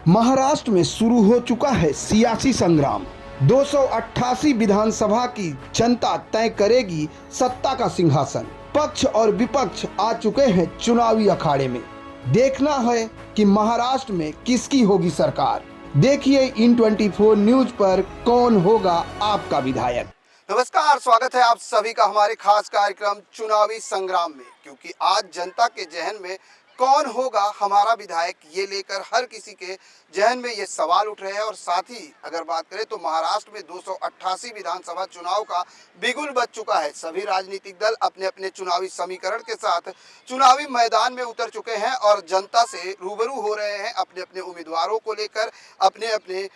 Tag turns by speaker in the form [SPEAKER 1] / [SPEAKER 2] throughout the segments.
[SPEAKER 1] महाराष्ट्र में शुरू हो चुका है सियासी संग्राम। 288 विधानसभा की जनता तय करेगी सत्ता का सिंहासन। पक्ष और विपक्ष आ चुके हैं चुनावी अखाड़े में। देखना है कि महाराष्ट्र में किसकी होगी सरकार। देखिए इन 24 न्यूज पर कौन होगा आपका विधायक। नमस्कार, स्वागत है आप सभी का हमारे खास कार्यक्रम चुनावी संग्राम में। क्योंकि आज जनता के जहन में कौन होगा हमारा विधायक, ये लेकर हर किसी के जहन में ये सवाल उठ रहे हैं। और साथ ही अगर बात करें तो महाराष्ट्र में 288 विधानसभा चुनाव का बिगुल बज चुका है। सभी राजनीतिक दल अपने अपने चुनावी समीकरण के साथ चुनावी मैदान में उतर चुके हैं और जनता से रूबरू हो रहे हैं अपने अपने उम्मीदवारों को लेकर, अपने अपने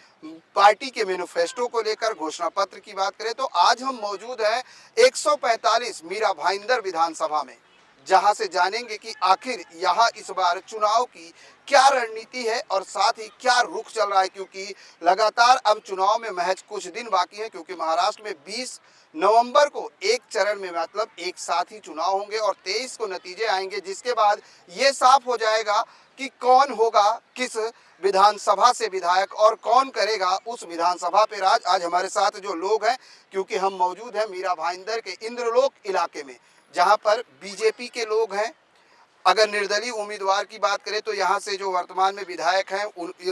[SPEAKER 1] पार्टी के मैनिफेस्टो को लेकर। घोषणा पत्र की बात करें तो आज हम मौजूद हैं 145 मीरा भाईंदर विधानसभा में, जहां से जानेंगे कि आखिर यहां इस बार चुनाव की क्या रणनीति है और साथ ही क्या रुख चल रहा है। क्योंकि लगातार अब चुनाव में महज कुछ दिन बाकी हैं, क्योंकि महाराष्ट्र में 20 नवंबर को एक चरण में मतलब एक साथ ही चुनाव होंगे और 23 को नतीजे आएंगे, जिसके बाद ये साफ हो जाएगा कि कौन होगा किस विधानसभा से विधायक और कौन करेगा उस विधानसभा पे राज। आज हमारे साथ जो लोग हैं, क्योंकि हम मौजूद हैं मीरा भाईंदर के इंद्रलोक इलाके में, जहां पर बीजेपी के लोग हैं। अगर निर्दलीय उम्मीदवार की बात करें तो यहाँ से जो वर्तमान में विधायक हैं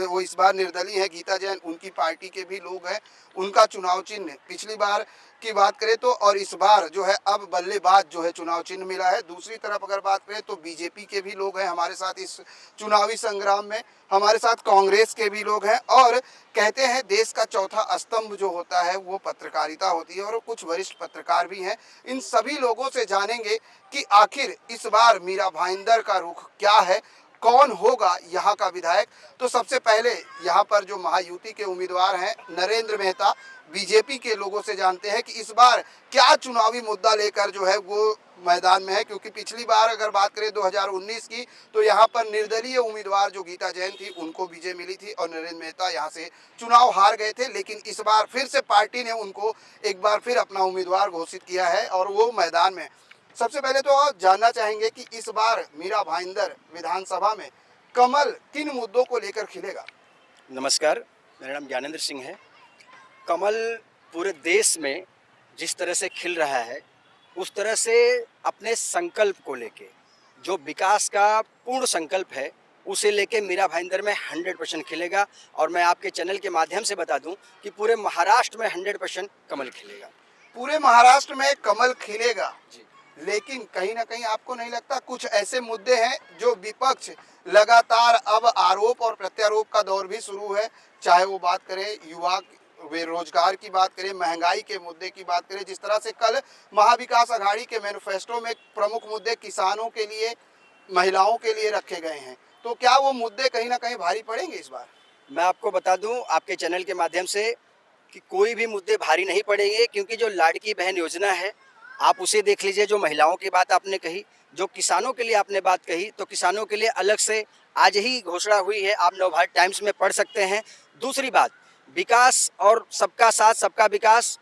[SPEAKER 1] वो इस बार निर्दलीय है, गीता जैन, उनकी पार्टी के भी लोग हैं। उनका चुनाव चिन्ह पिछली बार की बात करें तो और इस बार जो है अब बल्लेबाज जो है चुनाव चिन्ह मिला है। दूसरी तरफ अगर बात करें तो बीजेपी के भी लोग हैं हमारे साथ इस चुनावी संग्राम में। हमारे साथ कांग्रेस के भी लोग हैं और कहते हैं देश का चौथा स्तंभ जो होता है वो पत्रकारिता होती है और कुछ वरिष्ठ पत्रकार भी हैं। इन सभी लोगों से जानेंगे कि आखिर इस बार मीरा भाईंदर का रुख क्या है, कौन होगा यहाँ का विधायक। तो सबसे पहले यहाँ पर जो महायुति के उम्मीदवार हैं नरेंद्र मेहता, बीजेपी के लोगों से जानते हैं कि इस बार क्या चुनावी मुद्दा लेकर जो है वो मैदान में है। क्योंकि पिछली बार अगर बात करें 2019 की तो यहाँ पर निर्दलीय उम्मीदवार जो गीता जैन थी उनको विजय मिली थी और नरेंद्र मेहता यहाँ से चुनाव हार गए थे। लेकिन इस बार फिर से पार्टी ने उनको एक बार फिर अपना उम्मीदवार घोषित किया है और वो मैदान में। सबसे पहले तो जानना चाहेंगे कि इस बार मीरा भाईंदर विधानसभा में कमल किन मुद्दों को लेकर खिलेगा।
[SPEAKER 2] नमस्कार, मेरा नाम ज्ञानेंद्र सिंह है। कमल पूरे देश में जिस तरह से खिल रहा है उस तरह से अपने संकल्प को लेके, जो विकास का पूर्ण संकल्प है उसे लेके मीरा भाईंदर में 100% खिलेगा। और मैं आपके चैनल के माध्यम से बता दूं कि पूरे महाराष्ट्र में 100% कमल खिलेगा।
[SPEAKER 1] पूरे महाराष्ट्र में कमल खिलेगा जी। लेकिन कहीं ना कहीं आपको नहीं लगता कुछ ऐसे मुद्दे हैं जो विपक्ष लगातार अब आरोप और प्रत्यारोप का दौर भी शुरू है, चाहे वो बात करें युवा बेरोजगार की बात करें, महंगाई के मुद्दे की बात करें। जिस तरह से कल महाविकास अघाड़ी के मैनिफेस्टो में प्रमुख मुद्दे किसानों के लिए, महिलाओं के लिए रखे गए हैं, तो क्या वो मुद्दे कहीं ना कहीं भारी पड़ेंगे इस बार।
[SPEAKER 2] मैं आपको बता दूं आपके चैनल के माध्यम से कि कोई भी मुद्दे भारी नहीं पड़ेंगे, क्योंकि जो लाड़की बहन योजना है आप उसे देख लीजिए। जो महिलाओं की बात आपने कही, जो किसानों के लिए आपने बात कही, तो किसानों के लिए अलग से आज ही घोषणा हुई है, आप नवभारत टाइम्स में पढ़ सकते हैं। दूसरी बात, विकास और सबका साथ सबका विकास,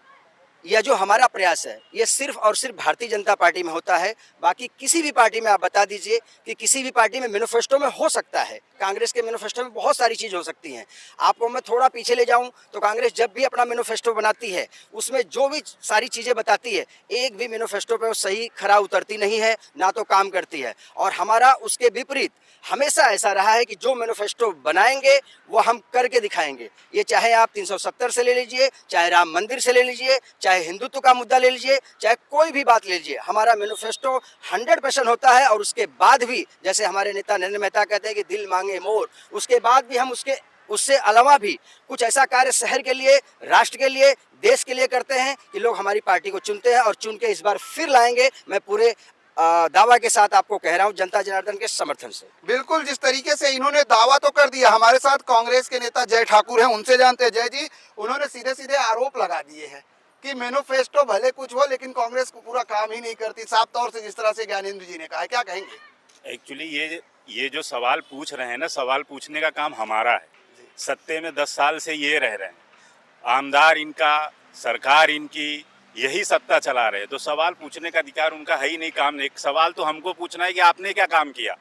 [SPEAKER 2] यह जो हमारा प्रयास है ये सिर्फ और सिर्फ भारतीय जनता पार्टी में होता है। बाकी किसी भी पार्टी में आप बता दीजिए कि किसी भी पार्टी में मैनिफेस्टो में हो सकता है, कांग्रेस के मैनिफेस्टो में बहुत सारी चीज़ हो सकती हैं। आपको मैं थोड़ा पीछे ले जाऊं तो कांग्रेस जब भी अपना मैनिफेस्टो बनाती है उसमें जो भी सारी चीज़ें बताती है, एक भी मैनिफेस्टो पे वो सही खरा उतरती नहीं है, ना तो काम करती है। और हमारा उसके विपरीत हमेशा ऐसा रहा है कि जो मैनिफेस्टो बनाएंगे वो हम करके दिखाएंगे। ये चाहे आप 370 से ले लीजिए, चाहे राम मंदिर से ले लीजिए, चाहे हिंदुत्व का मुद्दा ले लीजिए, चाहे कोई भी बात ले लीजिए, हमारा मैनिफेस्टो 100% होता है। और उसके बाद भी जैसे हमारे नेता नरेंद्र मेहता कहते हैं कि दिल मांगे मोर, उसके बाद भी हम उससे अलावा भी कुछ ऐसा कार्य शहर के लिए, राष्ट्र के लिए, देश के लिए करते हैं कि लोग हमारी पार्टी को चुनते हैं और चुन के इस बार फिर लाएंगे। मैं पूरे दावा के साथ आपको कह रहा हूं, जनता जनार्दन के समर्थन से।
[SPEAKER 1] बिल्कुल, जिस तरीके से इन्होंने दावा तो कर दिया। हमारे साथ कांग्रेस के नेता जय ठाकुर हैं, उनसे जानते हैं। जय जी, उन्होंने सीधे सीधे आरोप लगा दिए हैं कि मैनिफेस्टो भले कुछ हो लेकिन कांग्रेस को पूरा काम ही नहीं करती, साफ तौर से जिस तरह से ज्ञानेंद्र जी ने कहा है। क्या कहेंगे।
[SPEAKER 3] एक्चुअली ये जो सवाल पूछ रहे हैं ना, सवाल पूछने का काम हमारा है। सत्ते में 10 साल से ये रह रहे हैं, आमदार इनका, सरकार इनकी, यही सत्ता चला रहे, तो सवाल पूछने का अधिकार उनका है ही नहीं। काम नहीं, सवाल तो हमको पूछना है कि आपने क्या काम किया।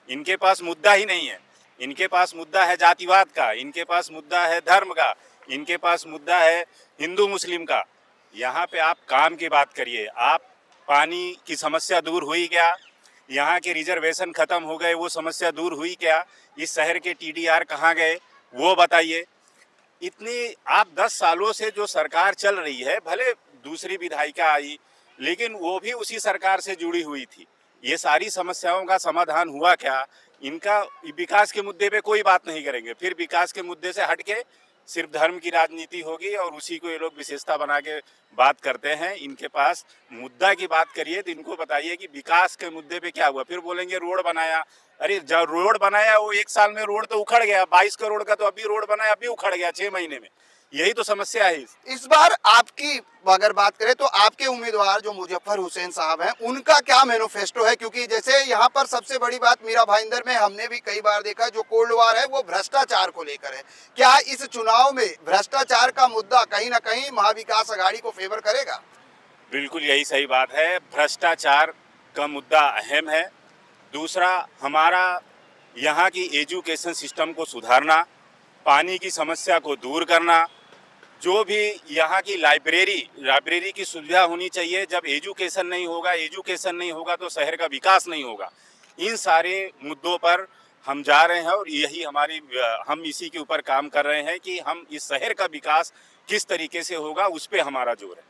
[SPEAKER 3] इनके पास मुद्दा ही नहीं है। इनके पास मुद्दा है जातिवाद का, इनके पास मुद्दा है धर्म का, इनके पास मुद्दा है हिंदू मुस्लिम का। यहाँ पे आप काम की बात करिए। आप पानी की समस्या दूर हुई क्या? यहाँ के रिजर्वेशन खत्म हो गए, वो समस्या दूर हुई क्या? इस शहर के टीडीआर कहाँ गए वो बताइए। इतनी आप 10 सालों से जो सरकार चल रही है, भले दूसरी विधायिका आई लेकिन वो भी उसी सरकार से जुड़ी हुई थी। ये सारी समस्याओं का समाधान हुआ क्या? इनका विकास के मुद्दे पे कोई बात नहीं करेंगे, फिर विकास के मुद्दे से हट के सिर्फ धर्म की राजनीति होगी और उसी को ये लोग विशेषता बना के बात करते हैं। इनके पास मुद्दा की बात करिए तो इनको बताइए कि विकास के मुद्दे पे क्या हुआ, फिर बोलेंगे रोड बनाया। अरे जब रोड बनाया वो 1 साल में रोड तो उखड़ गया, 22 करोड़ का तो अभी रोड बनाया, अभी उखड़ गया 6 महीने में। यही तो समस्या है।
[SPEAKER 4] इस बार आपकी अगर बात करें तो आपके उम्मीदवार जो मुजफ्फर हुसैन साहब हैं, उनका क्या मैनिफेस्टो है? क्योंकि जैसे यहाँ पर सबसे बड़ी बात मीरा भाईंदर में हमने भी कई बार देखा, जो कोल्ड वार है वो भ्रष्टाचार को लेकर है। क्या इस चुनाव में भ्रष्टाचार का मुद्दा कहीं ना कहीं महाविकास आघाड़ी को फेवर करेगा?
[SPEAKER 3] बिल्कुल यही सही बात है, भ्रष्टाचार का मुद्दा अहम है। दूसरा, हमारा यहाँ की एजुकेशन सिस्टम को सुधारना, पानी की समस्या को दूर करना, जो भी यहाँ की लाइब्रेरी की सुविधा होनी चाहिए। जब एजुकेशन नहीं होगा तो शहर का विकास नहीं होगा। इन सारे मुद्दों पर हम जा रहे हैं और यही हम इसी के ऊपर काम कर रहे हैं कि हम इस शहर का विकास किस तरीके से होगा, उस पर हमारा जोर है।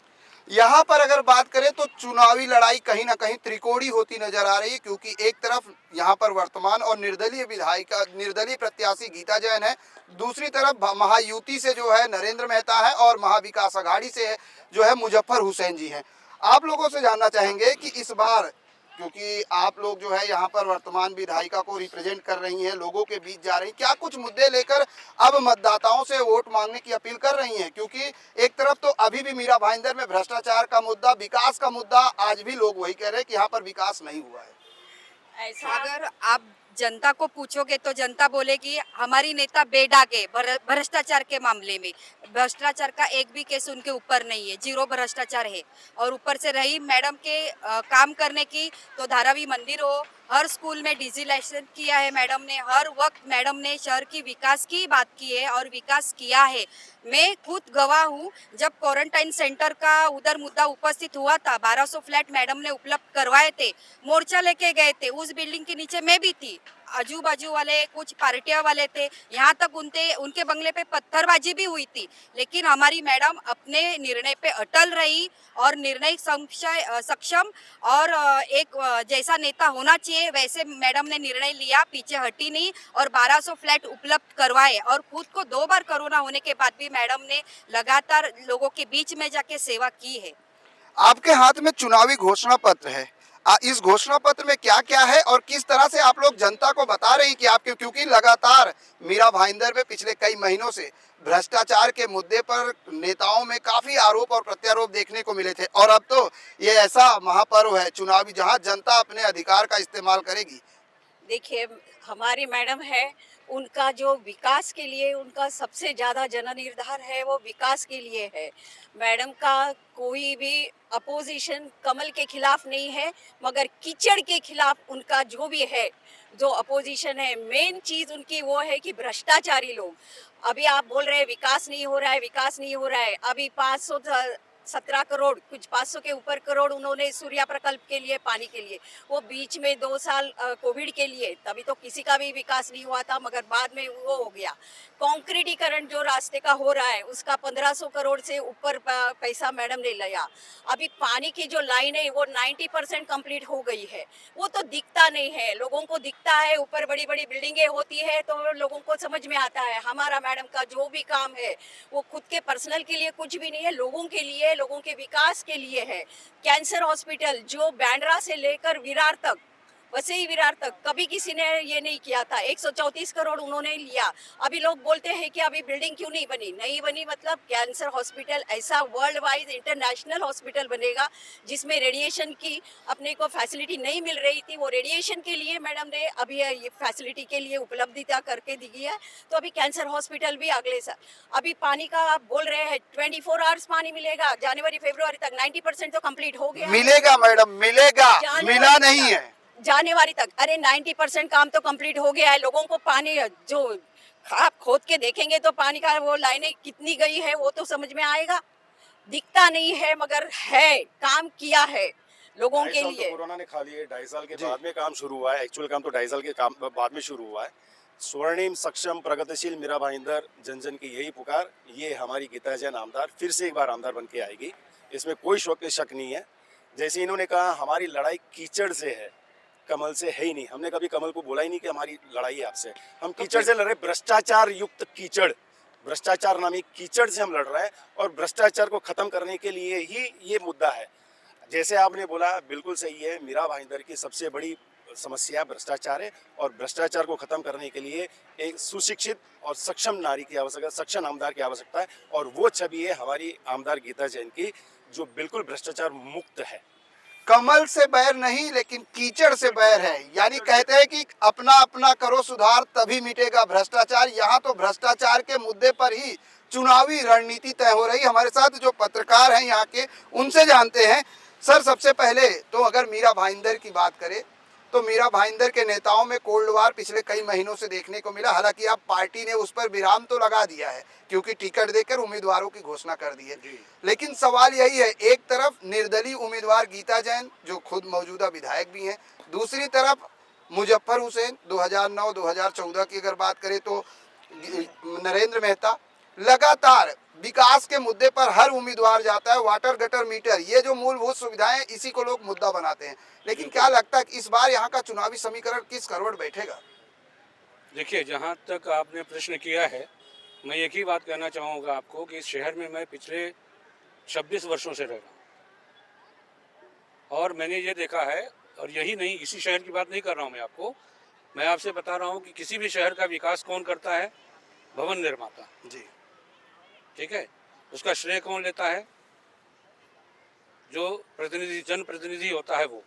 [SPEAKER 4] यहाँ पर अगर बात करें तो चुनावी लड़ाई कहीं ना कहीं त्रिकोणी होती नजर आ रही है, क्योंकि एक तरफ यहाँ पर वर्तमान और निर्दलीय प्रत्याशी गीता जैन है, दूसरी तरफ महायुति से जो है नरेंद्र मेहता है और महाविकास आघाड़ी से जो है मुजफ्फर हुसैन जी हैं। आप लोगों से जानना चाहेंगे कि इस बार, क्योंकि आप लोग जो है यहाँ पर वर्तमान विधायिका को रिप्रेजेंट कर रही हैं, लोगों के बीच जा रही, क्या कुछ मुद्दे लेकर अब मतदाताओं से वोट मांगने की अपील कर रही हैं? क्योंकि एक तरफ तो अभी भी मीरा भाईंदर में भ्रष्टाचार का मुद्दा, विकास का मुद्दा, आज भी लोग वही कह रहे हैं कि यहाँ पर विकास नहीं हुआ है।
[SPEAKER 5] ऐसा अगर आप जनता को पूछोगे तो जनता बोलेगी हमारी नेता बेडाग है भ्रष्टाचार के मामले में। भ्रष्टाचार का एक भी केस उनके ऊपर नहीं है, जीरो भ्रष्टाचार है। और ऊपर से रही मैडम के काम करने की, तो धारावी मंदिर हो, हर स्कूल में डिजिटलाइजेशन किया है मैडम ने, हर वक्त मैडम ने शहर की विकास की बात की है और विकास किया है। मैं खुद गवाह हूँ, जब क्वारंटाइन सेंटर का उधर मुद्दा उपस्थित हुआ था, 1200 फ्लैट मैडम ने उपलब्ध करवाए थे, मोर्चा लेके गए थे, उस बिल्डिंग के नीचे मैं भी थी, आजू बाजू वाले कुछ पार्टियां वाले थे, यहाँ तक उनके बंगले पे पत्थरबाजी भी हुई थी। लेकिन हमारी मैडम अपने निर्णय पे अटल रही और निर्णय सक्षम और एक जैसा नेता होना चाहिए वैसे मैडम ने निर्णय लिया, पीछे हटी नहीं और 1200 फ्लैट उपलब्ध करवाए। और खुद को 2 बार कोरोना होने के बाद भी मैडम ने लगातार लोगों के बीच में जाके सेवा की है।
[SPEAKER 4] आपके हाथ में चुनावी घोषणा पत्र है, इस घोषणा पत्र में क्या क्या है और किस तरह से आप लोग जनता को बता रहे हैं कि आपके, क्योंकि लगातार मीरा भाईंदर में पिछले कई महीनों से भ्रष्टाचार के मुद्दे पर नेताओं में काफी आरोप और प्रत्यारोप देखने को मिले थे, और अब तो ये ऐसा महापर्व है चुनावी जहां जनता अपने अधिकार का इस्तेमाल करेगी।
[SPEAKER 6] देखिए, हमारी मैडम है, उनका जो विकास के लिए उनका सबसे ज़्यादा जननिर्धार है वो विकास के लिए है। मैडम का कोई भी अपोजिशन कमल के खिलाफ नहीं है, मगर कीचड़ के खिलाफ उनका जो भी है, जो अपोजिशन है, मेन चीज़ उनकी वो है कि भ्रष्टाचारी लोग। अभी आप बोल रहे हैं विकास नहीं हो रहा है, विकास नहीं हो रहा है। अभी 517 करोड़, कुछ 500 के ऊपर करोड़ उन्होंने सूर्या प्रकल्प के लिए, पानी के लिए, वो बीच में 2 साल कोविड के लिए, तभी तो किसी का भी विकास नहीं हुआ था, मगर बाद में वो हो गया। कंक्रीटीकरण जो रास्ते का हो रहा है उसका 1500 करोड़ से ऊपर पैसा मैडम ने लिया। अभी पानी की जो लाइन है वो 90% कंप्लीट हो गई है, वो तो दिखता नहीं है, लोगों को दिखता है, ऊपर बड़ी बड़ी बिल्डिंगें होती है तो लोगों को समझ में आता है। हमारा मैडम का जो भी काम है वो खुद के पर्सनल के लिए कुछ भी नहीं है, लोगों के लिए, लोगों के विकास के लिए है। कैंसर हॉस्पिटल जो बैंड्रा से लेकर विरार तक, वसई विरार तक कभी किसी ने ये नहीं किया था, 134 करोड़ उन्होंने लिया। अभी लोग बोलते हैं कि अभी बिल्डिंग क्यों नहीं बनी, मतलब कैंसर हॉस्पिटल ऐसा वर्ल्ड वाइड इंटरनेशनल हॉस्पिटल बनेगा जिसमें रेडिएशन की अपने को फैसिलिटी नहीं मिल रही थी, वो रेडिएशन के लिए मैडम ने अभी ये फैसिलिटी के लिए उपलब्धता करके दी है। तो अभी कैंसर हॉस्पिटल भी अगले साल। अभी पानी का आप बोल रहे हैं 24 आवर्स पानी मिलेगा, जनवरी फरवरी तक 90% तो कम्प्लीट हो गया।
[SPEAKER 4] मिलेगा मैडम, मिलेगा, मिला नहीं है।
[SPEAKER 6] जानेवारी तक, अरे 90% काम तो कंप्लीट हो गया है। लोगों को पानी जो आप खोद के देखेंगे तो पानी का वो लाइनें कितनी गई है वो तो समझ में आएगा। दिखता नहीं है मगर है, काम किया है लोगों के
[SPEAKER 7] तो
[SPEAKER 6] लिए।
[SPEAKER 7] कोरोना ने खा लिए, 2.5 साल के बाद में काम शुरू हुआ है। एक्चुअल काम तो 2.5 साल के काम बाद में शुरू हुआ है। स्वर्णिम, सक्षम, प्रगतिशील मीरा भाईंदर, जन जन की यही पुकार, ये हमारी गीता जैन आमदार फिर से एक बार आमदार बन के आएगी, इसमें कोई शक नहीं है। जैसे इन्होंने कहा हमारी लड़ाई कीचड़ से है, कमल से है ही नहीं। हमने कभी कमल को बोला ही नहीं कि हमारी लड़ाई है आपसे। हम कीचड़ से लड़ रहे, भ्रष्टाचार युक्त कीचड़, भ्रष्टाचार नामी कीचड़ से हम लड़ रहे हैं और भ्रष्टाचार को खत्म करने के लिए ही ये मुद्दा है। जैसे आपने बोला बिल्कुल सही है, मीरा भाईंदर की सबसे बड़ी समस्या भ्रष्टाचार है और भ्रष्टाचार को खत्म करने के लिए एक सुशिक्षित और सक्षम नारी की आवश्यकता, सक्षम आमदार की आवश्यकता है और वो छवि है हमारी आमदार गीता जैन की, जो बिल्कुल भ्रष्टाचार मुक्त है।
[SPEAKER 4] कमल से बैर नहीं लेकिन कीचड़ से बैर है, यानी कहते हैं कि अपना अपना करो सुधार तभी मिटेगा भ्रष्टाचार। यहाँ तो भ्रष्टाचार के मुद्दे पर ही चुनावी रणनीति तय हो रही। हमारे साथ जो पत्रकार हैं यहाँ के, उनसे जानते हैं। सर, सबसे पहले तो अगर मीरा भाईंदर की बात करें तो मीरा भाईंदर के नेताओं में कोल्ड वार पिछले कई महीनों से देखने को मिला। हालांकि अब पार्टी ने उस पर विराम तो लगा दिया है क्योंकि टिकट देकर उम्मीदवारों की घोषणा कर दी है, लेकिन सवाल यही है, एक तरफ निर्दलीय उम्मीदवार गीता जैन जो खुद मौजूदा विधायक भी हैं, दूसरी तरफ मुजफ्फर हुसैन 2009-2014 की अगर बात करें तो नरेंद्र मेहता। लगातार विकास के मुद्दे पर हर उम्मीदवार जाता है। वाटर गटर मीटर, ये जो मूलभूत सुविधाएं, इसी को लोग मुद्दा बनाते हैं। लेकिन क्या लगता है कि इस बार यहाँ का चुनावी समीकरण किस करवट बैठेगा?
[SPEAKER 8] देखिए, जहाँ तक आपने प्रश्न किया है, मैं एक ही बात कहना चाहूँगा आपको कि इस शहर में मैं पिछले 26 वर्षों से रह रहा हूँ और मैंने ये देखा है, और यही नहीं, इसी शहर की बात नहीं कर रहा हूँ मैं आपको, मैं आपसे बता रहा हूँ कि किसी भी शहर का विकास कौन करता है? भवन निर्माता
[SPEAKER 4] जी,
[SPEAKER 8] ठीक है। उसका श्रेय कौन लेता है? जो प्रतिनिधि, जनप्रतिनिधि होता है वो।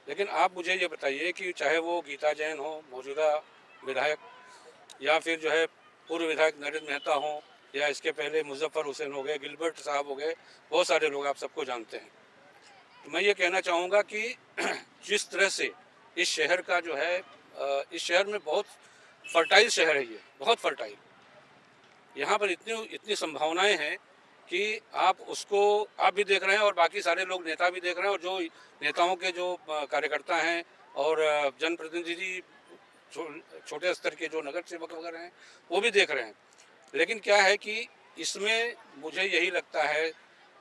[SPEAKER 8] लेकिन आप मुझे ये बताइए कि चाहे वो गीता जैन हो, मौजूदा विधायक, या फिर जो है पूर्व विधायक नरेंद्र मेहता हो, या इसके पहले मुजफ्फर हुसैन हो गए, गिलबर्ट साहब हो गए, बहुत सारे लोग आप सबको जानते हैं। तो मैं ये कहना चाहूँगा कि जिस तरह से इस शहर का जो है, इस शहर में बहुत फर्टाइल शहर है, ये बहुत फर्टाइल, यहाँ पर इतनी संभावनाएं हैं कि आप उसको, आप भी देख रहे हैं और बाकी सारे लोग, नेता भी देख रहे हैं, और जो नेताओं के जो कार्यकर्ता हैं और जनप्रतिनिधि, छोटे स्तर के जो नगर सेवक वगैरह हैं, वो भी देख रहे हैं। लेकिन क्या है कि इसमें मुझे यही लगता है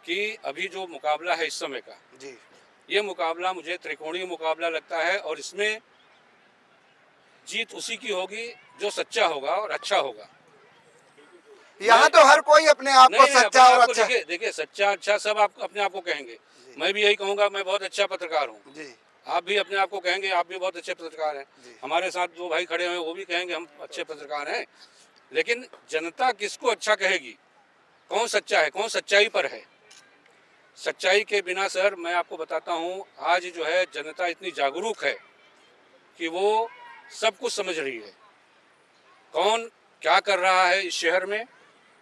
[SPEAKER 8] कि अभी जो मुकाबला है इस समय का
[SPEAKER 4] जी,
[SPEAKER 8] ये मुकाबला मुझे त्रिकोणीय मुकाबला लगता है, और इसमें जीत उसी की होगी जो सच्चा होगा और अच्छा होगा।
[SPEAKER 4] यहाँ तो हर कोई अपने आप को सच्चा और अच्छा।
[SPEAKER 8] देखिए, सच्चा अच्छा सब आप अपने आप को कहेंगे, मैं भी यही कहूँगा, मैं बहुत अच्छा पत्रकार हूँ
[SPEAKER 4] जी,
[SPEAKER 8] आप भी अपने आप को कहेंगे आप भी बहुत अच्छे पत्रकार हैं। हमारे साथ जो भाई खड़े हैं वो भी कहेंगे हम अच्छे पत्रकार हैं। लेकिन जनता किसको अच्छा कहेगी? कौन सच्चा है, कौन सच्चाई पर है? सच्चाई के बिना सर, मैं आपको बताता हूँ, आज जो है जनता इतनी जागरूक है कि वो सब कुछ समझ रही है। कौन क्या कर रहा है इस शहर में,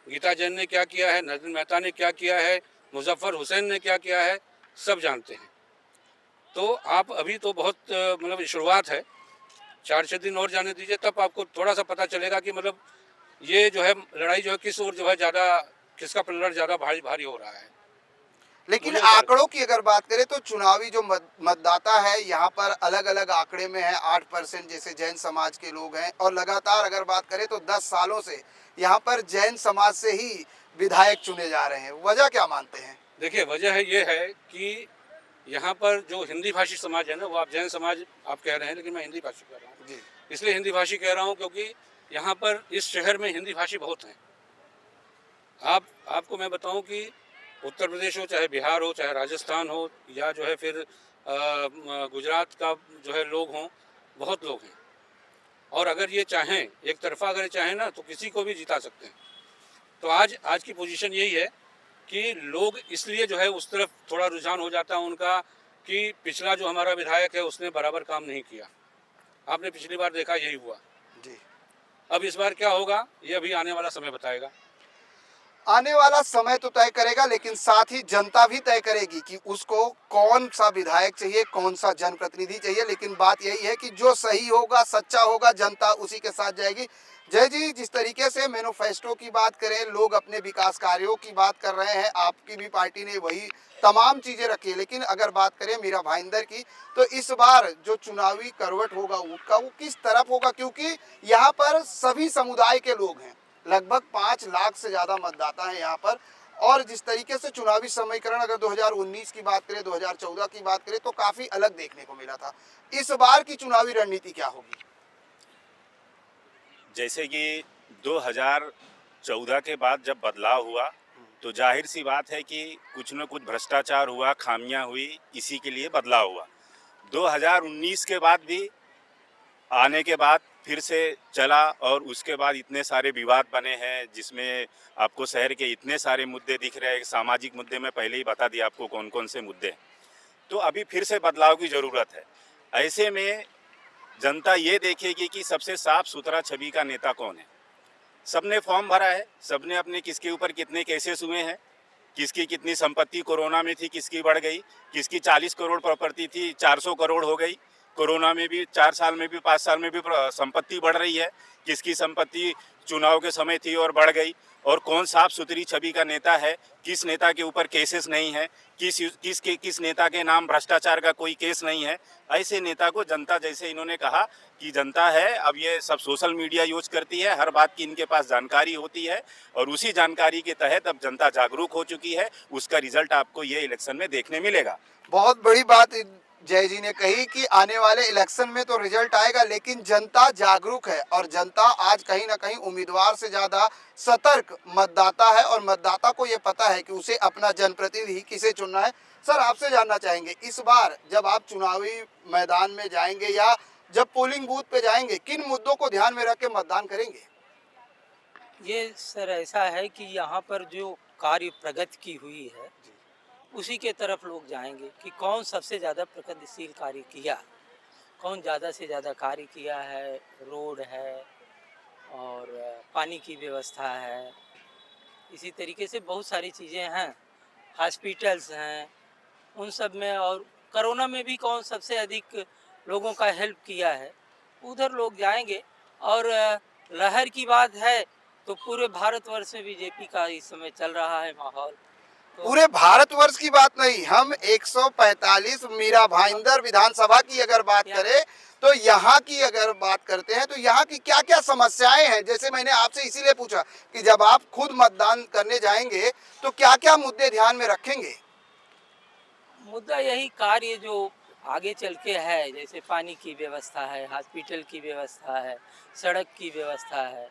[SPEAKER 8] गीता जैन ने क्या किया है, नरेंद्र मेहता ने क्या किया है, मुजफ्फर हुसैन ने क्या किया है, सब जानते हैं। तो आप अभी तो बहुत मतलब शुरुआत है, 4-6 दिन और जाने दीजिए, तब आपको थोड़ा सा पता चलेगा कि मतलब ये जो है लड़ाई जो है किस ओर जो है ज़्यादा, किसका पलड़ा ज़्यादा भारी भारी हो रहा है।
[SPEAKER 4] लेकिन आंकड़ों की अगर बात करें तो चुनावी जो मतदाता है यहाँ पर अलग अलग आंकड़े में है। 8% जैसे जैन समाज के लोग हैं, और लगातार अगर बात करें तो 10 सालों से यहाँ पर जैन समाज से ही विधायक चुने जा रहे हैं। वजह क्या मानते हैं?
[SPEAKER 8] देखिए, वजह है ये है कि यहाँ पर जो हिंदी भाषी समाज है ना, वो आप जैन समाज आप कह रहे हैं, लेकिन मैं हिंदी भाषी कह रहा हूँ
[SPEAKER 4] जी,
[SPEAKER 8] इसलिए हिंदी भाषी कह रहा हूँ क्योंकि यहाँ पर इस शहर में हिंदी भाषी बहुत हैं। आपको मैं बताऊँ कि उत्तर प्रदेश हो, चाहे बिहार हो, चाहे राजस्थान हो, या जो है फिर गुजरात का जो है लोग हों, बहुत लोग हैं। और अगर ये चाहें, एक तरफा अगर चाहें ना, तो किसी को भी जिता सकते हैं। तो आज की पोजीशन यही है कि लोग इसलिए जो है उस तरफ थोड़ा रुझान हो जाता है उनका कि पिछला जो हमारा विधायक है उसने बराबर काम नहीं किया। आपने पिछली बार देखा यही हुआ
[SPEAKER 4] जी।
[SPEAKER 8] अब इस बार क्या होगा ये अभी आने वाला समय बताएगा।
[SPEAKER 4] आने वाला समय तो तय करेगा, लेकिन साथ ही जनता भी तय करेगी कि उसको कौन सा विधायक चाहिए, कौन सा जनप्रतिनिधि चाहिए। लेकिन बात यही है कि जो सही होगा, सच्चा होगा, जनता उसी के साथ जाएगी। जय जी, जिस तरीके से मैनिफेस्टो की बात करें, लोग अपने विकास कार्यों की बात कर रहे हैं, आपकी भी पार्टी ने वही तमाम चीजें रखी है। लेकिन अगर बात करें मीरा भाईंदर की, तो इस बार जो चुनावी करवट होगा उसका वो किस तरफ होगा, क्योंकि यहाँ पर सभी समुदाय के लोग हैं, लगभग 5 लाख से ज्यादा मतदाता हैं यहाँ पर। और जिस तरीके से चुनावी समीकरण अगर 2019 की बात करें, 2014 की बात करें, तो काफी अलग देखने को मिला था। इस बार की चुनावी रणनीति क्या होगी?
[SPEAKER 3] जैसे कि 2014 के बाद जब बदलाव हुआ तो जाहिर सी बात है कि कुछ न कुछ भ्रष्टाचार हुआ, खामियां हुई, इसी के लिए बदलाव हुआ। 2019 के बाद भी आने के बाद फिर से चला और उसके बाद इतने सारे विवाद बने हैं, जिसमें आपको शहर के इतने सारे मुद्दे दिख रहे हैं। सामाजिक मुद्दे में पहले ही बता दिया आपको कौन कौन से मुद्दे हैं। तो अभी फिर से बदलाव की ज़रूरत है। ऐसे में जनता ये देखेगी कि सबसे साफ सुथरा छवि का नेता कौन है। सबने फॉर्म भरा है, सबने अपने किसके ऊपर कितने केसेस हुए हैं, किसकी कितनी संपत्ति कोरोना में थी, किसकी बढ़ गई, किसकी 40 करोड़ प्रॉपर्टी थी 400 करोड़ हो गई, कोरोना में भी 4 साल में भी 5 साल में भी संपत्ति बढ़ रही है, किसकी संपत्ति चुनाव के समय थी और बढ़ गई, और कौन साफ सुथरी छवि का नेता है, किस नेता के ऊपर केसेस नहीं है, किस नेता के नाम भ्रष्टाचार का कोई केस नहीं है। ऐसे नेता को जनता, जैसे इन्होंने कहा कि जनता है, अब ये सब सोशल मीडिया यूज करती है, हर बात की इनके पास जानकारी होती है और उसी जानकारी के तहत अब जनता जागरूक हो चुकी है। उसका रिजल्ट आपको ये इलेक्शन में देखने मिलेगा।
[SPEAKER 4] बहुत बड़ी बात जय जी ने कही कि आने वाले इलेक्शन में तो रिजल्ट आएगा, लेकिन जनता जागरूक है और जनता आज कहीं ना कहीं उम्मीदवार से ज्यादा सतर्क मतदाता है और मतदाता को ये पता है कि उसे अपना जनप्रतिनिधि किसे चुनना है। सर, आपसे जानना चाहेंगे, इस बार जब आप चुनावी मैदान में जाएंगे या जब पोलिंग बूथ पे जाएंगे, किन मुद्दों को ध्यान में रख के मतदान करेंगे?
[SPEAKER 9] ये सर ऐसा है कि यहाँ पर जो कार्य प्रगति की हुई है उसी के तरफ लोग जाएंगे कि कौन सबसे ज़्यादा प्रगतिशील कार्य किया, कौन ज़्यादा से ज़्यादा कार्य किया है। रोड है और पानी की व्यवस्था है, इसी तरीके से बहुत सारी चीज़ें हैं, हॉस्पिटल्स हैं, उन सब में। और कोरोना में भी कौन सबसे अधिक लोगों का हेल्प किया है, उधर लोग जाएंगे। और लहर की बात है तो पूरे भारतवर्ष में बीजेपी का इस समय चल रहा है माहौल।
[SPEAKER 4] पूरे भारतवर्ष की बात नहीं, हम 145 मीरा भाईंदर विधानसभा की अगर बात करें तो यहाँ की अगर बात करते हैं तो यहाँ की क्या क्या समस्याएं हैं। जैसे मैंने आपसे इसीलिए पूछा कि जब आप खुद मतदान करने जाएंगे तो क्या क्या मुद्दे ध्यान में रखेंगे?
[SPEAKER 9] मुद्दा यही कार्य जो आगे चल के है, जैसे पानी की व्यवस्था है, हॉस्पिटल की व्यवस्था है, सड़क की व्यवस्था है,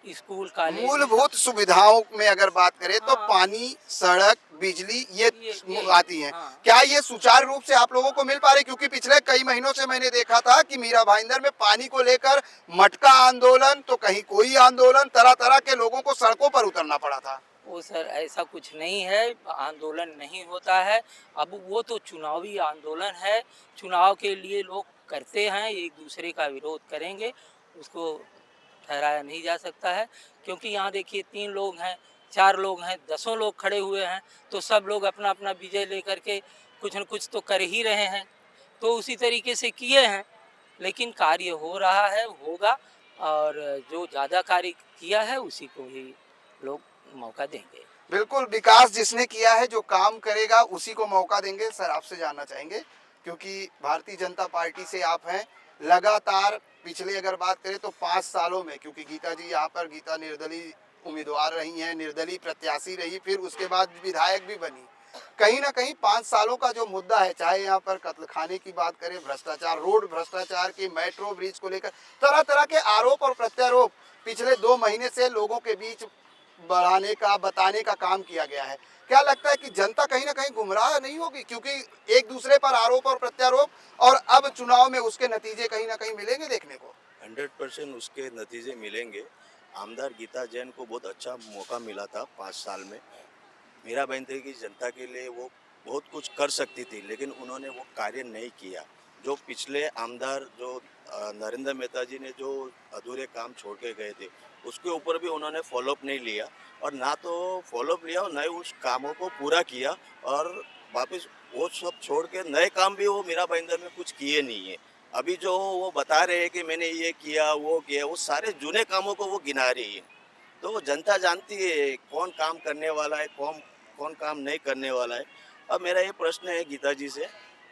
[SPEAKER 9] स्कूल कॉलेज,
[SPEAKER 4] मूलभूत सुविधाओं में अगर बात करें तो पानी, सड़क, बिजली ये आती हैं। क्या ये सुचारू रूप से आप लोगों को मिल पा रही? क्योंकि पिछले कई महीनों से मैंने देखा था कि मीरा भाईंदर में पानी को लेकर मटका आंदोलन, तो कहीं कोई आंदोलन, तरह तरह के लोगों को सड़कों पर उतरना पड़ा था।
[SPEAKER 9] वो सर ऐसा कुछ नहीं है, आंदोलन नहीं होता है। अब वो तो चुनावी आंदोलन है, चुनाव के लिए लोग करते हैं, एक दूसरे का विरोध करेंगे, उसको ठहराया नहीं जा सकता है। क्योंकि यहाँ देखिए 3 लोग हैं, 4 लोग हैं, 10 लोग खड़े हुए हैं, तो सब लोग अपना अपना विजय लेकर के कुछ न कुछ तो कर ही रहे हैं। तो उसी तरीके से किए हैं, लेकिन कार्य हो रहा है, होगा, और जो ज़्यादा कार्य किया है उसी को ही लोग मौका देंगे।
[SPEAKER 4] बिल्कुल, विकास जिसने किया है, जो काम करेगा उसी को मौका देंगे। सर, आपसे जानना चाहेंगे, क्योंकि भारतीय जनता पार्टी से आप हैं लगातार, पिछले अगर बात करें तो 5 सालों में, क्योंकि गीता जी यहाँ पर गीता निर्दलीय उम्मीदवार रही हैं, निर्दलीय प्रत्याशी रही, फिर उसके बाद विधायक भी बनी। कहीं ना कहीं 5 सालों का जो मुद्दा है, चाहे यहाँ पर कत्लखाने की बात करें, भ्रष्टाचार, रोड भ्रष्टाचार की, मेट्रो ब्रिज को लेकर तरह तरह के आरोप और प्रत्यारोप पिछले 2 महीने से लोगों के बीच बढ़ाने का, बताने का काम किया गया है। क्या लगता है कि जनता कहीं ना कहीं गुमराह नहीं होगी? क्योंकि एक दूसरे पर आरोप और प्रत्यारोप, और अब चुनाव में उसके नतीजे कहीं ना कहीं मिलेंगे देखने को।
[SPEAKER 10] 100% उसके नतीजे मिलेंगे। आमदार गीता जैन को बहुत अच्छा मौका मिला था 5 साल में। मीरा भाईंदर की जनता के लिए वो बहुत कुछ कर सकती थी, लेकिन उन्होंने वो कार्य नहीं किया। जो पिछले आमदार जो नरेंद्र मेहता जी ने जो अधूरे काम छोड़ के गए थे, उसके ऊपर भी उन्होंने फॉलोअप नहीं लिया, और ना तो फॉलोअप लिया और न ही उस कामों को पूरा किया, और वापस वो सब छोड़ के नए काम भी वो मीरा भाईंदर में कुछ किए नहीं है। अभी जो वो बता रहे हैं कि मैंने ये किया वो किया, वो सारे जुने कामों को वो गिना रही है। तो जनता जानती है कौन काम करने वाला है, कौन कौन काम नहीं करने वाला है। अब मेरा ये प्रश्न है गीता जी से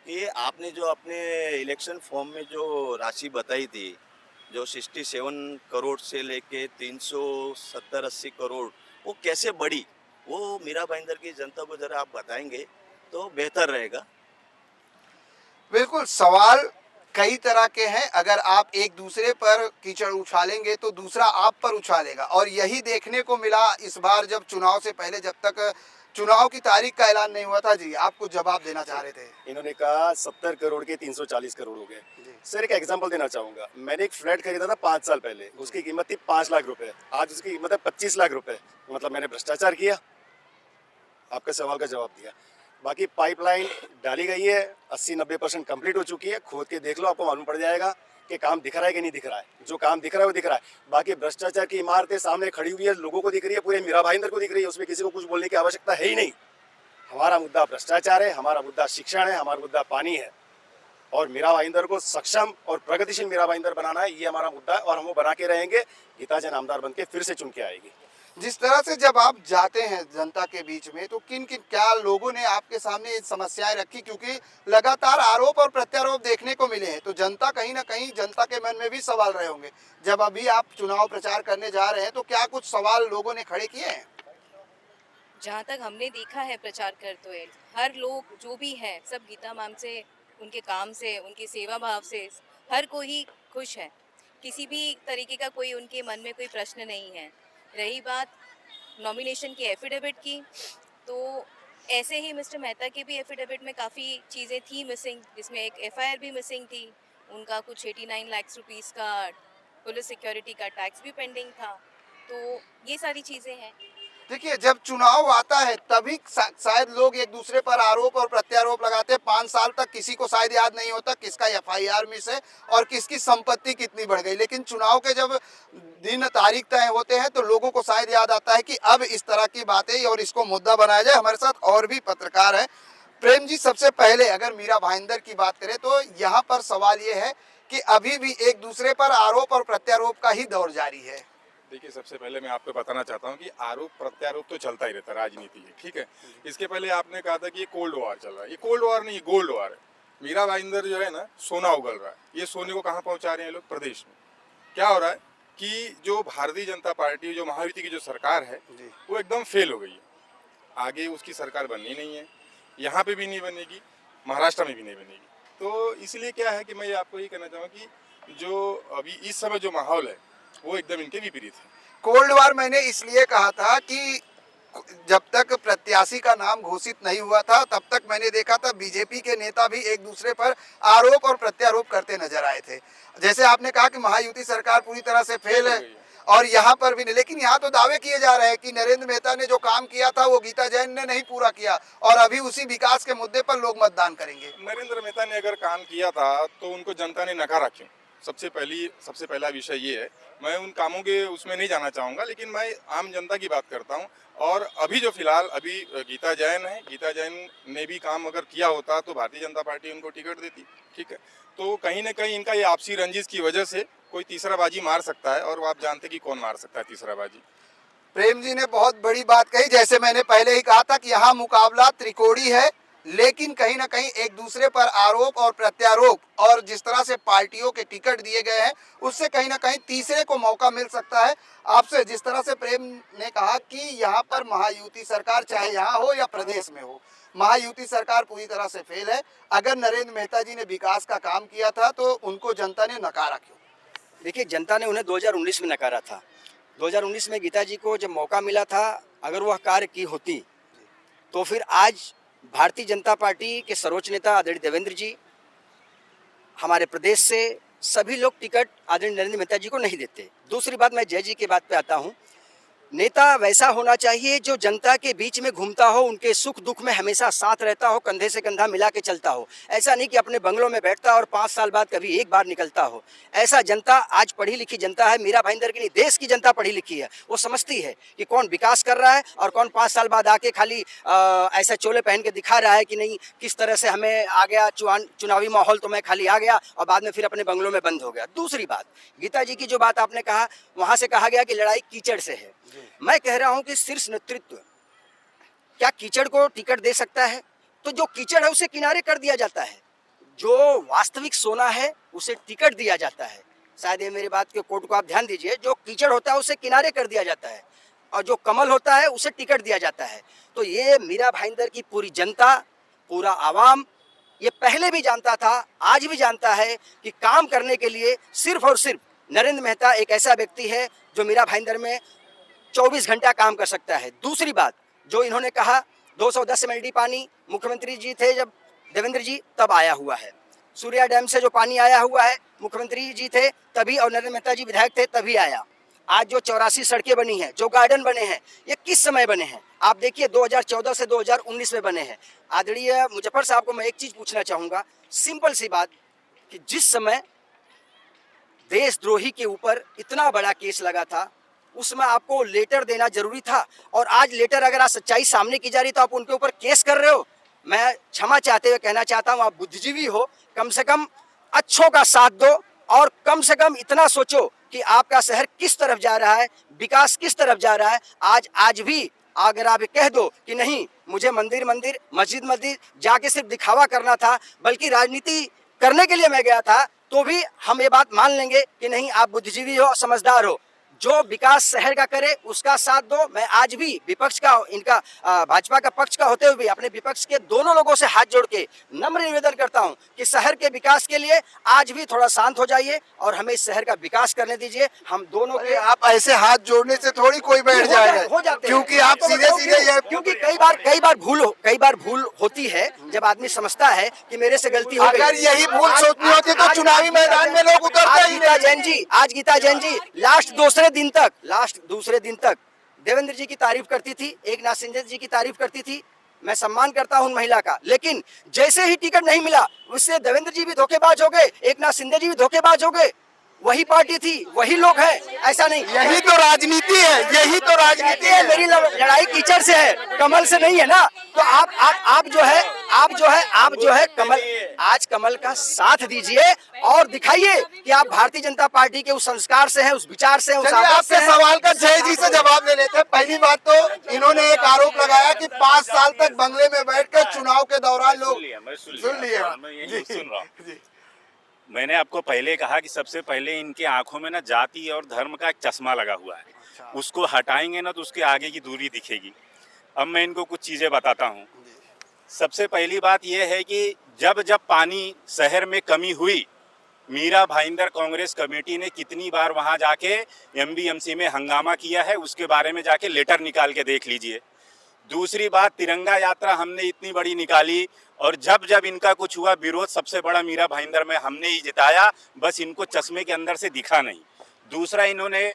[SPEAKER 10] कि आपने जो अपने इलेक्शन फॉर्म में जो राशि बताई थी, जो 67 करोड़ से लेके 370-80 करोड़, वो कैसे बढ़ी, वो मीरा भाईंदर की जनता को जरा आप बताएंगे तो बेहतर रहेगा।
[SPEAKER 4] बिल्कुल, सवाल कई तरह के हैं। अगर आप एक दूसरे पर कीचड़ उछालेंगे तो दूसरा आप पर उछालेगा, और यही देखने को मिला इस बार जब चुनाव से पहले, जब तक चुनाव की तारीख का ऐलान नहीं हुआ था। जी, आप कुछ जवाब देना चाह रहे थे।
[SPEAKER 7] इन्होंने कहा 70 करोड़ के 340 करोड़ हो गए। सर एक एग्जांपल देना चाहूंगा, मैंने एक फ्लैट खरीदा था 5 साल पहले, उसकी कीमत थी 5 लाख रुपए, आज उसकी कीमत है 25 लाख रुपए। मतलब मैंने भ्रष्टाचार किया? आपके सवाल का जवाब दिया। बाकी पाइपलाइन डाली गई है, 80-90% कंप्लीट हो चुकी है, खोद के देख लो, आपको मालूम पड़ जाएगा कि काम दिख रहा है कि नहीं दिख रहा है। जो काम दिख रहा है वो दिख रहा है। बाकी भ्रष्टाचार की इमारतें सामने खड़ी हुई है, लोगों को दिख रही है, पूरे मीरा भाईंदर को दिख रही है, उसमें किसी को कुछ बोलने की आवश्यकता है ही नहीं। हमारा मुद्दा भ्रष्टाचार है, हमारा मुद्दा शिक्षण है, हमारा मुद्दा पानी है, और मीरा भाईंदर को सक्षम और प्रगतिशील मीरा भाईंदर बनाना है, ये हमारा मुद्दा है, और हम वो बना के रहेंगे। गीता जैन आमदार बन के फिर से चुन के आएगी।
[SPEAKER 4] जिस तरह से जब आप जाते हैं जनता के बीच में, तो किन किन क्या लोगों ने आपके सामने ये समस्याएं रखी, क्योंकि लगातार आरोप और प्रत्यारोप देखने को मिले हैं, तो जनता कहीं ना कहीं, जनता के मन में भी सवाल रहे होंगे। जब अभी आप चुनाव प्रचार करने जा रहे हैं तो क्या कुछ सवाल लोगों ने खड़े किए हैं?
[SPEAKER 11] जहाँ तक हमने देखा है प्रचार करते हुए, हर लोग जो भी है सब गीता मैम से, उनके काम से, उनके सेवा भाव से हर कोई खुश है। किसी भी तरीके का कोई उनके मन में कोई प्रश्न नहीं है। रही बात नॉमिनेशन की एफिडेविट की, तो ऐसे ही मिस्टर मेहता के भी एफिडेविट में काफ़ी चीज़ें थी मिसिंग, जिसमें एक एफआईआर भी मिसिंग थी। उनका कुछ 89 लाख रुपीस का पुलिस सिक्योरिटी का टैक्स भी पेंडिंग था। तो ये सारी चीज़ें हैं।
[SPEAKER 4] देखिए, जब चुनाव आता है तभी शायद लोग एक दूसरे पर आरोप और प्रत्यारोप लगाते हैं। 5 साल तक किसी को शायद याद नहीं होता किसका एफआईआर मिस है और किसकी संपत्ति कितनी बढ़ गई, लेकिन चुनाव के जब दिन तारीख तय होते हैं तो लोगों को शायद याद आता है कि अब इस तरह की बातें और इसको मुद्दा बनाया जाए। हमारे साथ और भी पत्रकार हैं। प्रेम जी, सबसे पहले अगर मीरा भाईंदर की बात करें तो यहाँ पर सवाल ये है कि अभी भी एक दूसरे पर आरोप और प्रत्यारोप का ही दौर जारी है।
[SPEAKER 12] देखिए, सबसे पहले मैं आपको बताना चाहता हूँ कि आरोप प्रत्यारोप तो चलता ही रहता है, राजनीति है, ठीक है। इसके पहले आपने कहा था कि ये कोल्ड वॉर चल रहा है। ये कोल्ड वॉर नहीं, ये गोल्ड वॉर है। मीरा भाईंदर जो है ना, सोना उगल रहा है। ये सोने को कहाँ पहुँचा रहे हैं लोग? प्रदेश में। क्या हो रहा है कि जो भारतीय जनता पार्टी, जो महायुति की जो सरकार है, वो एकदम फेल हो गई है। आगे उसकी सरकार बननी नहीं है, यहाँ पे भी नहीं बनेगी, महाराष्ट्र में भी नहीं बनेगी। तो इसलिए क्या है कि मैं आपको ये कहना चाहूँगा कि जो अभी इस समय जो माहौल है वो एकदम इनके विपरीत है।
[SPEAKER 4] कोल्ड वॉर मैंने इसलिए कहा था कि जब तक प्रत्याशी का नाम घोषित नहीं हुआ था तब तक मैंने देखा था बीजेपी के नेता भी एक दूसरे पर आरोप और प्रत्यारोप करते नजर आए थे। जैसे आपने कहा कि महायुति सरकार पूरी तरह से फेल है और यहाँ पर भी नहीं, लेकिन यहाँ तो दावे किए जा रहे हैं कि नरेंद्र मेहता ने जो काम किया था वो गीता जैन ने नहीं पूरा किया और अभी उसी विकास के मुद्दे पर लोग मतदान करेंगे।
[SPEAKER 12] नरेंद्र मेहता ने अगर काम किया था तो उनको जनता ने नकारा क्यों? सबसे पहला विषय ये है। मैं उन कामों के उसमें नहीं जाना चाहूँगा, लेकिन मैं आम जनता की बात करता हूँ। और अभी जो फिलहाल अभी गीता जैन है, गीता जैन ने भी काम अगर किया होता तो भारतीय जनता पार्टी उनको टिकट देती, ठीक है। तो कहीं ना कहीं इनका ये आपसी रंजिश की वजह से कोई तीसरा बाजी मार सकता है, और वो आप जानते कि कौन मार सकता है तीसरा बाजी।
[SPEAKER 4] प्रेम जी ने बहुत बड़ी बात कही। जैसे मैंने पहले ही कहा था कि यहाँ मुकाबला त्रिकोणी है, लेकिन कहीं ना कहीं एक दूसरे पर आरोप और प्रत्यारोप और जिस तरह से पार्टियों के टिकट दिए गए हैं उससे कहीं ना कहीं तीसरे को मौका मिल सकता है। आपसे जिस तरह से प्रेम ने कहा कि यहाँ पर महायुति सरकार, चाहे यहाँ हो या प्रदेश में हो, महायुति सरकार पूरी तरह से फेल है। अगर नरेंद्र मेहता जी ने विकास का काम किया था तो उनको जनता ने नकारा क्यों?
[SPEAKER 2] देखिए, जनता ने उन्हें 2019 में नकारा था। 2019 में गीता जी को जब मौका मिला था, अगर वह कार्य की होती तो फिर आज भारतीय जनता पार्टी के सर्वोच्च नेता आदरणीय देवेंद्र जी, हमारे प्रदेश से सभी लोग टिकट आदरणीय नरेंद्र मेहता जी को नहीं देते। दूसरी बात, मैं जय जी की बात पे आता हूँ। नेता वैसा होना चाहिए जो जनता के बीच में घूमता हो, उनके सुख दुख में हमेशा साथ रहता हो, कंधे से कंधा मिला के चलता हो। ऐसा नहीं कि अपने बंगलों में बैठता और 5 साल बाद कभी एक बार निकलता हो। ऐसा जनता, आज पढ़ी लिखी जनता है, मीरा भाईंदर की नहीं देश की जनता पढ़ी लिखी है। वो समझती है कि कौन विकास कर रहा है और कौन 5 साल बाद आके खाली ऐसा चोले पहन के दिखा रहा है कि नहीं किस तरह से हमें आ गया चुनावी माहौल, तो मैं खाली आ गया और बाद में फिर अपने बंगलों में बंद हो गया। दूसरी बात, गीता जी की जो बात आपने कहा, वहां से कहा गया कि लड़ाई कीचड़ से है। मैं कह रहा हूं कि शीर्ष नेतृत्व क्या कीचड़ को टिकट दे सकता है? तो जो कीचड़ है उसे किनारे कर दिया जाता है, जो वास्तविक सोना है उसे टिकट दिया जाता है। शायद ये मेरी बात के कोट को आप ध्यान दीजिए, जो कीचड़ होता है उसे किनारे कर दिया जाता है और जो कमल होता है उसे टिकट दिया जाता है। तो ये मीरा भाईंदर की पूरी जनता, पूरा आवाम ये पहले भी जानता था, आज भी जानता है कि काम करने के लिए सिर्फ और सिर्फ नरेंद्र मेहता एक ऐसा व्यक्ति है जो मीरा भाईंदर में 24 घंटा काम कर सकता है। दूसरी बात जो इन्होंने कहा, 210 MLD पानी मुख्यमंत्री जी थे जब देवेंद्र जी तब आया हुआ है। सूर्या डैम से जो पानी आया हुआ है मुख्यमंत्री जी थे तभी और नरेंद्र मेहता जी विधायक थे तभी आया। आज जो 84 सड़कें बनी हैं, जो गार्डन बने हैं, ये किस समय बने हैं? आप देखिए 2014 से 2019 में बने हैं। आदरणीय मुजफ्फर साहब को मैं एक चीज पूछना चाहूंगा, सिंपल सी बात, कि जिस समय देशद्रोही के ऊपर इतना बड़ा केस लगा था उसमें आपको लेटर देना जरूरी था, और आज लेटर अगर आप सच्चाई सामने की जा रही तो आप उनके ऊपर केस कर रहे हो। मैं क्षमा चाहते हुए कहना चाहता हूं, आप बुद्धिजीवी हो, कम से कम अच्छों का साथ दो और कम से कम इतना सोचो कि आपका शहर किस तरफ जा रहा है, विकास किस तरफ जा रहा है। आज भी अगर आप कह दो कि नहीं मुझे मंदिर मस्जिद जाके सिर्फ दिखावा करना था, बल्कि राजनीति करने के लिए मैं गया था, तो भी हम ये बात मान लेंगे कि नहीं आप बुद्धिजीवी हो, समझदार हो। जो विकास शहर का करे उसका साथ दो। मैं आज भी विपक्ष का, इनका भाजपा का पक्ष का होते हुए भी अपने विपक्ष के दोनों लोगों से हाथ जोड़ के नम्र निवेदन करता हूं कि शहर के विकास के लिए आज भी थोड़ा शांत हो जाइए और हमें इस शहर का विकास करने दीजिए। हम दोनों के
[SPEAKER 4] आप ऐसे हाथ जोड़ने से थोड़ी कोई बैठ जाएगा,
[SPEAKER 2] हो जाते
[SPEAKER 4] क्योंकि
[SPEAKER 2] हैं।
[SPEAKER 4] आप सीधे
[SPEAKER 2] क्योंकि कई बार भूल होती है जब आदमी समझता है कि मेरे से गलती हो गई।
[SPEAKER 4] अगर यही भूल सोचनी होती तो चुनावी मैदान में लोग उतरते ही नहीं।
[SPEAKER 2] आज गीता जैन जी लास्ट दूसरे दिन तक देवेंद्र जी की तारीफ करती थी, एकनाथ शिंदे जी की तारीफ करती थी। मैं सम्मान करता हूं महिला का, लेकिन जैसे ही टिकट नहीं मिला उससे देवेंद्र जी भी धोखेबाज हो गए, एकनाथ शिंदे जी भी धोखेबाज हो गए। वही पार्टी थी, वही लोग हैं, ऐसा नहीं।
[SPEAKER 4] यही तो राजनीति है,
[SPEAKER 2] मेरी लड़ाई कीचड़ से है, कमल से नहीं है ना। तो आप जो है कमल, आज कमल का साथ दीजिए और दिखाइए कि आप भारतीय जनता पार्टी के उस संस्कार से हैं, उस विचार से हैं, उस आदत से
[SPEAKER 4] आपके
[SPEAKER 2] हैं।
[SPEAKER 4] सवाल का जय जी से जवाब ले लेते हैं। पहली बात तो इन्होंने एक आरोप लगाया कि 5 साल तक बंगले में बैठकर चुनाव के दौरान लोग सुन लिए।
[SPEAKER 3] मैंने आपको पहले कहा कि सबसे पहले इनके आंखों में ना जाति और धर्म का एक चश्मा लगा हुआ है। उसको हटाएंगे ना तो उसके आगे की दूरी दिखेगी। अब मैं इनको कुछ चीज़ें बताता हूँ। सबसे पहली बात यह है कि जब पानी शहर में कमी हुई, मीरा भाईंदर कांग्रेस कमेटी ने कितनी बार वहाँ जाके MBMC में हंगामा किया है, उसके बारे में जाके लेटर निकाल के देख लीजिए। दूसरी बात, तिरंगा यात्रा हमने इतनी बड़ी निकाली और जब इनका कुछ हुआ विरोध, सबसे बड़ा मीरा भाईंदर में हमने ही जिताया, बस इनको चश्मे के अंदर से दिखा नहीं। दूसरा, इन्होंने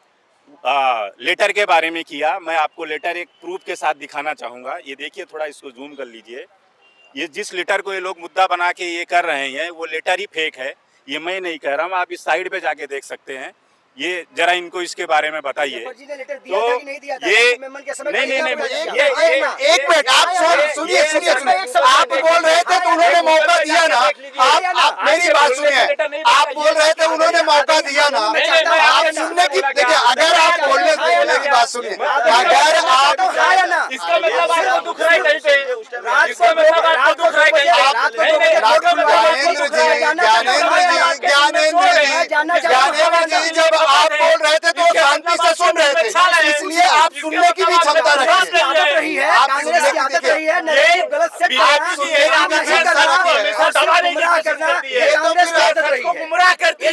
[SPEAKER 3] लेटर के बारे में किया। मैं आपको लेटर एक प्रूफ के साथ दिखाना चाहूँगा। ये देखिए, थोड़ा इसको जूम कर लीजिए। ये जिस लेटर को ये लोग मुद्दा बना के ये कर रहे हैं, वो लेटर ही फेक है। ये मैं नहीं कह रहा हूँ, आप इस साइड पे जाके देख सकते हैं। ये जरा इनको इसके बारे में बताइए। तो ये नहीं,
[SPEAKER 4] एक मिनट, आप सुनिए। आप बोल रहे थे तो उन्होंने मौका दिया ना। आप मेरी बात सुनिए। आप बोल रहे थे उन्होंने मौका दिया ना। आप सुनने की, देखिए, अगर आप बोलने की बात सुनिए, अगर आप
[SPEAKER 2] इसका मतलब आपको दुख रहा है
[SPEAKER 4] ज्ञानेंद्र जी जब आप बोल रहे थे तो शांति से सुन रहे थे, इसलिए आप सुनने की भी क्षमता रखिए। आप
[SPEAKER 2] कांग्रेस की आदत रही है गलत से
[SPEAKER 3] गुमराह करती है।
[SPEAKER 4] ये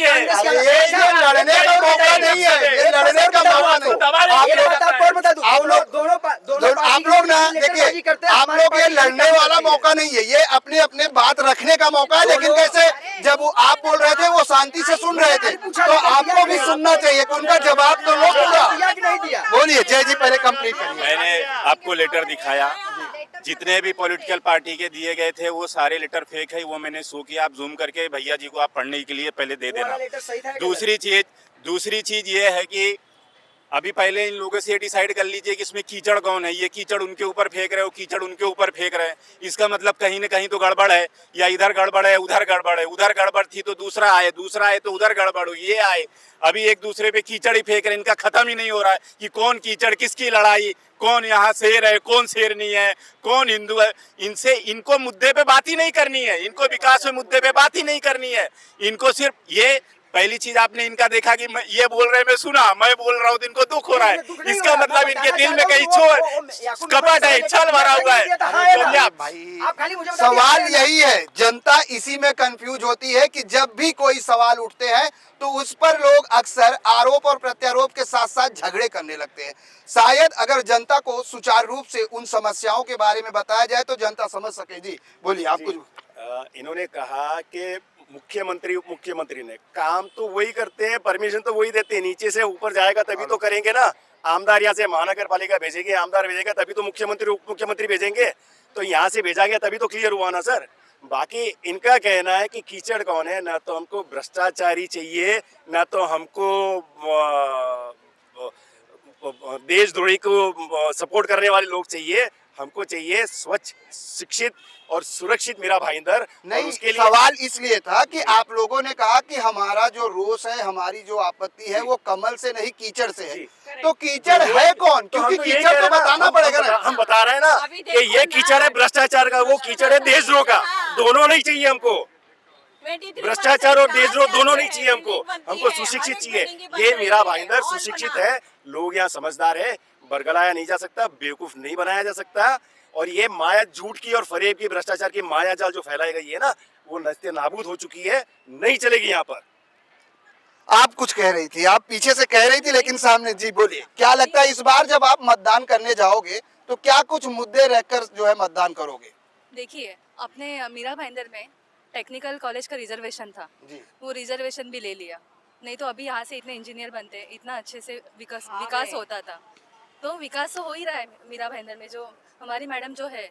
[SPEAKER 4] लड़ने का मौका नहीं है, ये लड़ने का मौका नहीं। आप लोग ना देखिए, आप लोग ये लड़ने वाला मौका नहीं है, ये अपने अपने बात रखने का मौका है। लेकिन कैसे, जब आप बोल रहे थे वो शांति से सुन रहे थे, तो आपको भी सुनना चाहिए कि उनका जवाब तो लो पूरा।
[SPEAKER 2] क्या
[SPEAKER 4] बोलिए जय जी, पहले कंप्लीट करिए।
[SPEAKER 3] मैंने आपको लेटर दिखाया, जितने भी पॉलिटिकल पार्टी के दिए गए थे वो सारे लेटर फेक है, वो मैंने शो किया। आप जूम करके भैया जी को आप पढ़ने के लिए पहले दे देना।
[SPEAKER 2] लेटर सही था?
[SPEAKER 3] दूसरी चीज ये है कि अभी पहले इन लोगों से ये डिसाइड कर लीजिए कि इसमें कीचड़ कौन है। ये कीचड़ उनके ऊपर फेंक रहे हो, कीचड़ उनके ऊपर फेंक रहे हैं, इसका मतलब कहीं न कहीं तो गड़बड़ है। या इधर गड़बड़ है, उधर गड़बड़ है, उधर गड़बड़ थी तो दूसरा आए तो उधर गड़बड़ हो, ये आए, अभी एक दूसरे पे कीचड़ ही फेंक रहे हैं। इनका खत्म ही नहीं हो रहा है कि कौन कीचड़, किसकी लड़ाई, कौन यहाँ शेर है, कौन शेर नहीं है, कौन हिंदू है। इनको मुद्दे पे बात ही नहीं करनी है, इनको विकास के मुद्दे पे बात ही नहीं करनी है। इनको सिर्फ ये पहली चीज आपने इनका देखा कि ये बोल रहे, मैं सुना, मैं बोल रहा हूँ तो इनको दुख हो रहा है। इसका मतलब इनके दिल में कहीं कपट है, छल भरा हुआ है।
[SPEAKER 4] सवाल यही है, जनता इसी में कंफ्यूज होती है कि जब भी कोई सवाल उठते हैं तो उस पर लोग अक्सर आरोप और प्रत्यारोप के साथ साथ झगड़े करने लगते हैं। शायद अगर जनता को सुचारू रूप से उन समस्याओं के बारे में बताया जाए तो जनता समझ सके। जी बोलिए, आप कुछ।
[SPEAKER 7] इन्होंने कहा कि मुख्यमंत्री उप मुख्यमंत्री ने काम तो वही करते हैं, परमिशन तो वही देते हैं, नीचे से ऊपर जाएगा तभी तो करेंगे ना। आमदार यहाँ से महानगर पालिका भेजेंगे, आमदार भेजेगा तभी तो मुख्यमंत्री उप मुख्यमंत्री भेजेंगे, तो यहाँ से भेजा गया तभी तो क्लियर हुआ ना सर। बाकी इनका कहना है कि कीचड़ कौन है, ना तो हमको भ्रष्टाचारी चाहिए, ना तो हमको देशद्रोही को सपोर्ट करने वाले लोग चाहिए। हमको चाहिए स्वच्छ, शिक्षित और सुरक्षित मीरा भाईंदर।
[SPEAKER 4] नहीं,
[SPEAKER 7] उसके लिए
[SPEAKER 4] सवाल इसलिए था कि आप लोगों ने कहा कि हमारा जो रोष है, हमारी जो आपत्ति है वो कमल से नहीं कीचड़ से है। तो कीचड़ है कौन? क्योंकि कीचड़ तो बताना पड़ेगा ना।
[SPEAKER 7] हम बता रहे हैं ना कि ये कीचड़ है भ्रष्टाचार का, वो कीचड़ है देशद्रोह का। दोनों नहीं चाहिए हमको, भ्रष्टाचार और देशद्रोह दोनों नहीं चाहिए हमको। हमको सुशिक्षित चाहिए। ये मीरा भाईंदर सुशिक्षित है, लोग यहाँ समझदार है, बरगलाया नहीं जा सकता, बेवकूफ नहीं बनाया जा सकता। और ये माया झूठ की और फरेब की, भ्रष्टाचार की माया जाल जो फैलाई गई है ना, वो नस्ते नाबूद हो चुकी है, नहीं चलेगी यहाँ पर।
[SPEAKER 4] आप कुछ कह रही थी, आप पीछे से कह रही थी लेकिन सामने। जी बोलिए, क्या लगता है इस बार जब आप मतदान करने जाओगे तो क्या कुछ मुद्दे रखकर जो है मतदान करोगे?
[SPEAKER 11] देखिए, अपने मीरा भाईंदर में टेक्निकल कॉलेज का रिजर्वेशन था, वो रिजर्वेशन भी ले लिया। नहीं तो अभी यहाँ से इतने इंजीनियर बनते, इतना अच्छे से विकास होता था। तो विकास तो हो ही रहा है मीरा भाईंदर में। जो हमारी मैडम जो है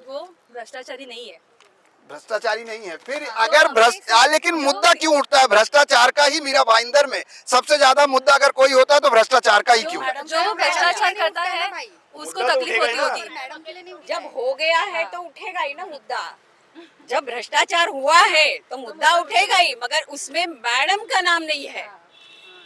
[SPEAKER 11] वो भ्रष्टाचारी नहीं है।
[SPEAKER 4] भ्रष्टाचारी नहीं है, फिर अगर लेकिन मुद्दा क्यों उठता है भ्रष्टाचार का ही मीरा भाईंदर में? सबसे ज्यादा मुद्दा अगर कोई होता है तो भ्रष्टाचार का ही क्यों?
[SPEAKER 11] जो भ्रष्टाचार करता है उसको तकलीफ होती होगी।
[SPEAKER 6] जब हो गया है तो उठेगा ही ना मुद्दा। जब भ्रष्टाचार हुआ है तो मुद्दा उठेगा ही, मगर उसमें मैडम का नाम नहीं है।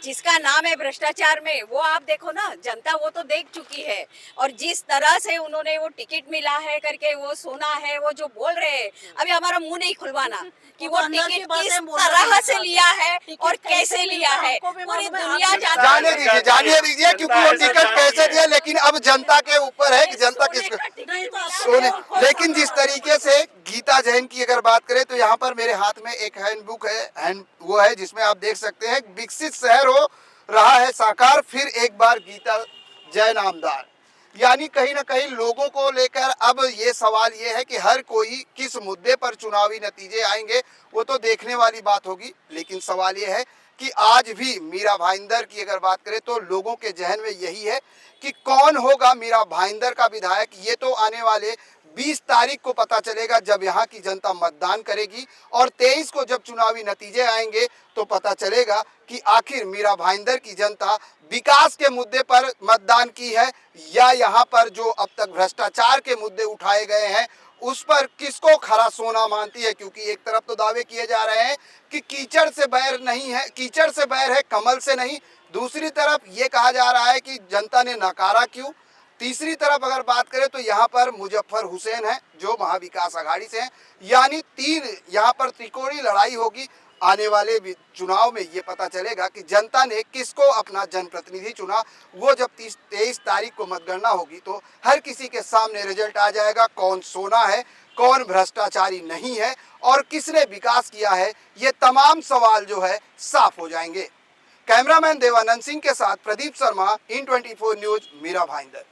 [SPEAKER 6] जिसका नाम है भ्रष्टाचार में, वो आप देखो ना, जनता वो तो देख चुकी है। और जिस तरह से उन्होंने वो टिकट मिला है करके वो सोना है, वो जो बोल रहे हैं, अभी हमारा मुंह नहीं खुलवाना कि वो टिकट किस तरह से लिया है और कैसे लिया है, पूरी दुनिया
[SPEAKER 4] जाने दीजिए क्योंकि वो टिकट कैसे दिया। लेकिन अब जनता के ऊपर है कि जनता किसको सोने। लेकिन जिस तरीके से गीता जैन की अगर बात करें तो यहाँ पर मेरे हाथ में एक हैंडबुक है, वो है जिसमें आप देख सकते हैं विकसित शहर हो रहा है साकार, फिर एक बार गीता जैन आमदार। यानी कहीं ना कहीं लोगों को लेकर अब ये सवाल ये है कि हर कोई किस मुद्दे पर चुनावी नतीजे आएंगे वो तो देखने वाली बात होगी। लेकिन सवाल ये है कि आज भी मीरा भाईंदर की अगर बात करें तो लोगों के जहन में यही है कि कौन होगा मीरा भाईंदर का विधायक। ये तो आने वाले 20 तारीख को पता चलेगा जब यहाँ की जनता मतदान करेगी, और 23 को जब चुनावी नतीजे आएंगे तो पता चलेगा कि आखिर मीरा भाईंदर की जनता विकास के मुद्दे पर मतदान की है या यहाँ पर जो अब तक भ्रष्टाचार के मुद्दे उठाए गए हैं उस पर किसको खरा सोना मानती है। क्योंकि एक तरफ तो दावे किए जा रहे हैं कि कीचड़ से बैर नहीं है, कीचड़ से बैर है, कमल से नहीं। दूसरी तरफ ये कहा जा रहा है कि जनता ने नकारा क्यों। तीसरी तरफ अगर बात करें तो यहाँ पर मुजफ्फर हुसैन है जो महाविकास आघाड़ी से हैं। यानी 3 यहाँ पर त्रिकोणीय लड़ाई होगी। आने वाले चुनाव में ये पता चलेगा कि जनता ने किसको अपना जनप्रतिनिधि चुना। वो जब 23 तारीख को मतगणना होगी तो हर किसी के सामने रिजल्ट आ जाएगा, कौन सोना है, कौन भ्रष्टाचारी नहीं है और किसने विकास किया है। ये तमाम सवाल जो है साफ हो जाएंगे। कैमरामैन देवानंद सिंह के साथ प्रदीप शर्मा, इन 24 न्यूज, मीरा भाईंदर।